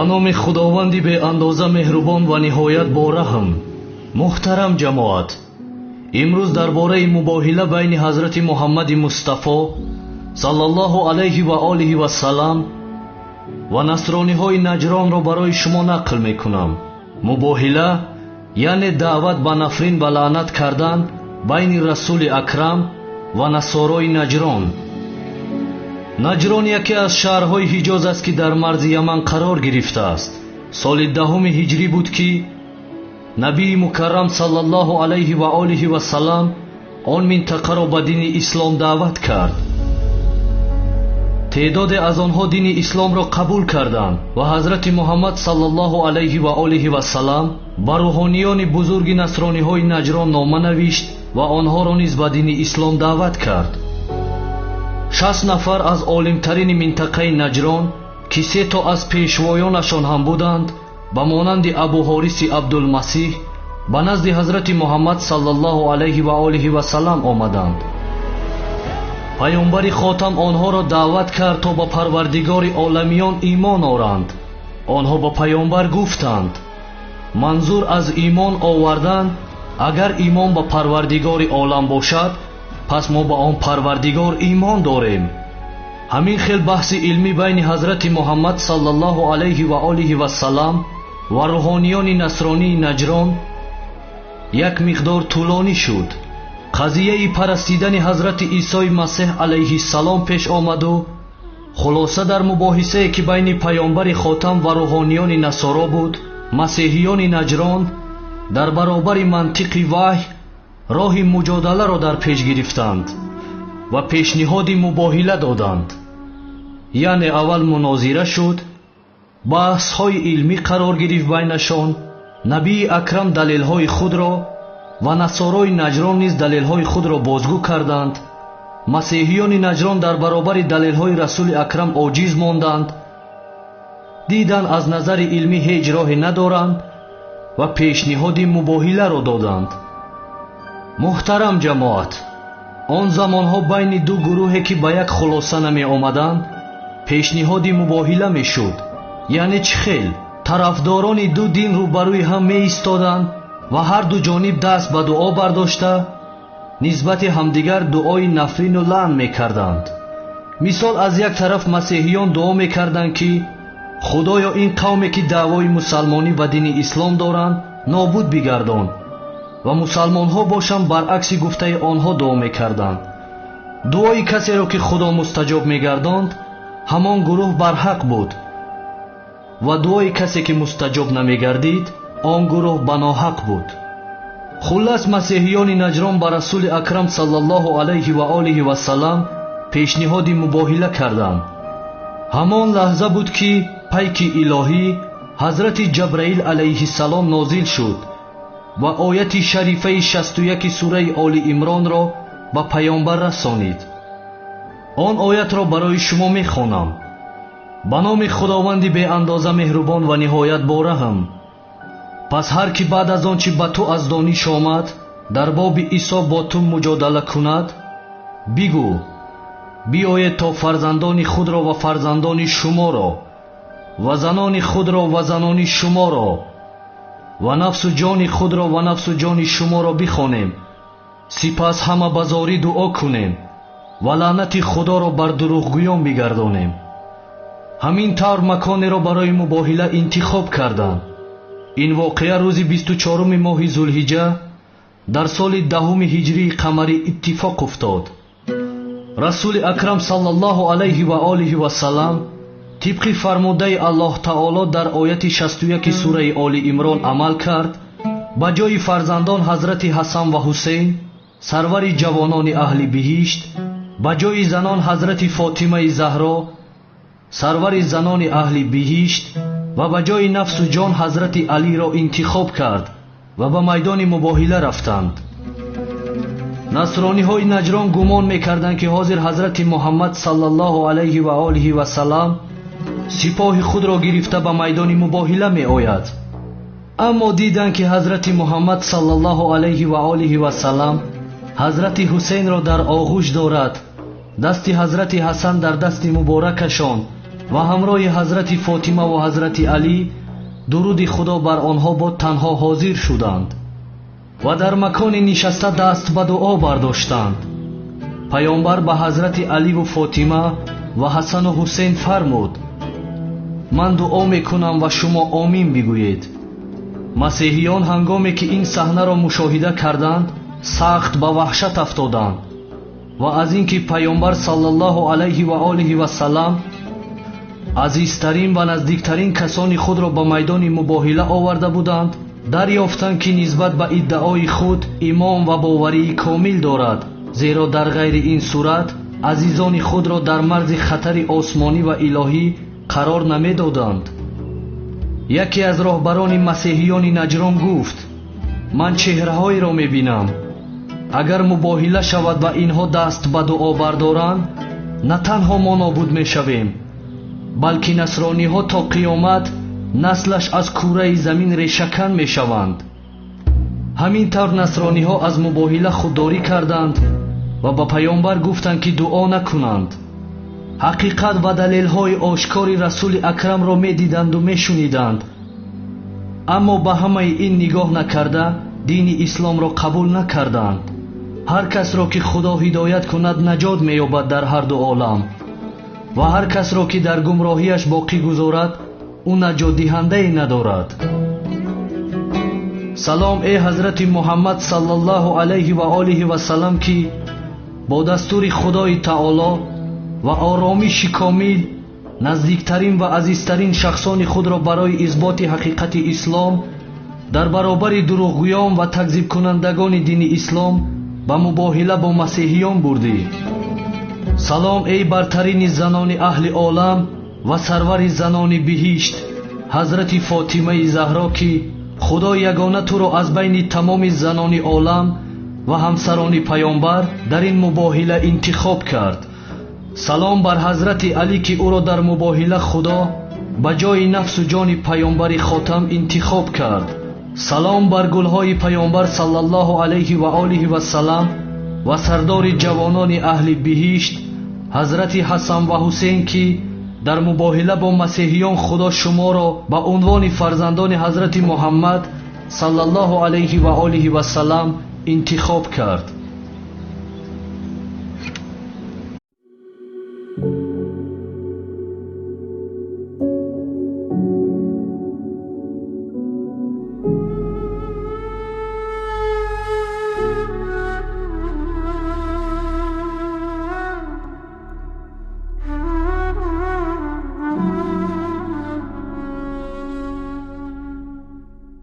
با نام خداوندی به اندازه مهربان و نهایت با رحم. محترم جماعت، امروز درباره مباهله بین حضرت محمد مصطفی صلی الله علیه و آله و سلام و نصرانی های نجران را برای شما نقل میکنم. مباهله یعنی دعوت به نفرین و لعنت کردن بین رسول اکرم و نصارای نجران. نجران یکی از شهرهای حجاز است که در مرز یمن قرار گرفته است. سال 10 هجری بود که نبی مکرم صلی الله علیه و آله و سلام آن منطقه را به دین اسلام دعوت کرد. تعداد از آنها دین اسلام را قبول کردند و حضرت محمد صلی الله علیه و آله و سلام بر روحانیان بزرگ نصرانی های نجران نامه نوشت و آنها را نیز به دین اسلام دعوت کرد. 60 نفر از عالمترین منطقه نجران که 3 تا از پیشوایانشان هم بودند به مانند ابو حارث عبدالمسیح به نزد حضرت محمد صلی الله علیه و آله و سلام آمدند. پیامبر خاتم آنها را دعوت کرد تا به پروردگار عالمیان ایمان آورند. آنها به پیامبر گفتند منظور از ایمان آوردن اگر ایمان به پروردگار عالم باشد پس ما به آن پروردگار ایمان داریم. همین خیل بحث علمی بین حضرت محمد صلی الله علیه و آله و سلام و روحانیان نصرانی نجران یک مقدار طولانی شد. قضیه پرستیدن حضرت عیسی مسیح علیه السلام پیش آمد و خلاصه در مباحثه که بین پیامبر خاتم و روحانیان نصارا بود، مسیحیان نجران در برابر منطق وحی راه مجادله را در پیش گرفتند و پیشنهاد مباهله دادند. یعنی اول مناظره شد، بحث های علمی قرار گرفت بینشان. نبی اکرم دلیل های خود را و نصارای نجران نیز دلیل های خود را بازگو کردند. مسیحیان نجران در برابر دلیل های رسول اکرم عاجز ماندند، دیدند از نظر علمی هیچ راهی ندارند و پیشنهاد مباهله را دادند. محترم جماعت، آن زمانها بین دو گروهی که به یک خلاصه نمی آمدند پیشنهاد مباهله می شد. یعنی چه خیل طرفداران دو دین روبروی هم می ایستادند و هر دو جانب دست به دعا برداشته نسبت همدیگر دعای نفرین و لعن می کردند. مثال از یک طرف مسیحیان دعا می کردند که خدایا این قومی که دعوای مسلمانی و دین اسلام دارند نابود بگردان، و مسلمان ها باشند برعکس گفته آنها دعا می کردند. دعای کسی را که خدا مستجاب می گرداند همان گروه برحق بود و دعای کسی که مستجاب نمی گردید آن گروه بناحق بود. خلاص مسیحیان نجران بر رسول اکرم صلی الله علیه و آله و سلام پیشنهاد مباهله کردند. همان لحظه بود که پیک الهی حضرت جبرائیل علیه السلام نازل شد و آیت شریفه 61 سوره آل عمران را به پیامبر رسانید. آن آیت را برای شما می خوانم. به نام خداوندی به اندازه مهربان و نهایت با رحم. پس هر کی بعد از آنچه به تو از دانش آمد در باب عیسی با تو مجادله کند، بگو بیایید تا فرزندان خود را و فرزندان شما را و زنان خود را و زنان شما را و نفس و جان خود را و نفس و جان شما را بخوانیم، سپس همه به زاری دعا کنیم و لعنت خدا را بر دروغگویان بگردانیم. همین طور مکانی را برای مباهله انتخاب کردند. این واقعه روز 24 ماه ذوالحجه در سال 10 هجری قمری اتفاق افتاد. رسول اکرم صلی الله علیه و آله و سلام طبق فرموده الله تعالی در آیت 61 سوره آل عمران عمل کرد. به جای فرزندان حضرت حسن و حسین سرور جوانان اهل بهشت، به جای زنان حضرت فاطمه زهرا سرور زنان اهل بهشت و به جای نفس و جان حضرت علی را انتخاب کرد و به میدان مباهله رفتند. نصرانی های نجران گمان میکردند که حاضر حضرت محمد صلی الله علیه و آله و سلام سپاه خود را گرفته به میدان مباهله می آید. اما دیدند که حضرت محمد صلی الله علیه و آله و سلام حضرت حسین را در آغوش دارد، دست حضرت حسن در دست مبارکشان ва ҳамроҳи ҳазрати фотима ва ҳазрати алӣ дуруди худо бар онҳо бод танҳо ҳозир шуданд ва дар макони нишаста даст ба дуо бардоштанд. паёмбар ба ҳазрати аливу фотима ва ҳасану ҳусейн фармуд: ман дуо мекунам ва шумо омин бигӯед. масеҳиён ҳангоме ки ин саҳнаро мушоҳида карданд, сахт ба ваҳшат афтоданд ва аз ин ки паёмбар саллаллоҳу алайҳи ва олиҳи васалам азизтарин ва наздиктарин касони худро ба майдони мубоҳила оварда буданд, дарёфтанд ки нисбат ба иддаои худ имон ва боварии комил дорад, зеро дар ғайри ин сурат азизони худро дар марзи хатари осмонӣ ва илоҳӣ қарор намедоданд. яке аз роҳбарони масеҳиёни наҷрон гуфт: ман чеҳраҳоеро мебинам. агар мубоҳила шавад ва инҳо даст ба дуо бардоранд, на танҳо мо нобуд мешавем, балки насрониҳо то қиёмат наслаш аз кураи замин решакан мешаванд. ҳамин тавр насрониҳо аз мубоҳила худдорӣ карданд ва ба паёмбар гуфтанд ки дуо накунанд. ҳақиқат ва далелҳои ошкори расули акрамро медиданду мешуниданд, аммо ба ҳамаи ин нигоҳ накарда дини исломро қабул накарданд. ҳар касро ки худо ҳидоят кунад наҷот меёбад дар ҳарду олам, ва ҳар касро ки дар гумроҳиаш боқӣ гузорад, ӯ наҷотдиҳандае надорад. салом э ҳазрати муҳаммад саллаллоҳу алайҳи ва олиҳи васалам, ки бо дастури худои таоло ва оромиши комил наздиктарин ва азизтарин шахсони худро барои исботи ҳақиқати ислом дар баробари дурӯғгӯён ва такзибкунандагони дини ислом ба мубоҳила бо масеҳиён бурдӣ. салом эй бартарини занони аҳли олам ва сарвари занони биҳишт, ҳазрати фотимаи заҳро, ки худо ягона туро аз байни тамоми занони олам ва ҳамсарони паёмбар дар ин мубоҳила интихоб кард. салом бар ҳазрати алӣ, ки ӯро дар мубоҳила худо ба ҷои нафсу ҷони паёмбари хотам интихоб кард. салом бар гулҳои паёмбар саллаллоҳу алайҳи ва олиҳи васалам ва сардори ҷавонони аҳли биҳишт, ҳазрати ҳасан ва ҳусейн, ки дар мубоҳила бо масеҳиён худо шуморо ба унвони фарзандони ҳазрати муҳаммад саллаллоҳу алайҳи ва олиҳи васалам интихоб кард.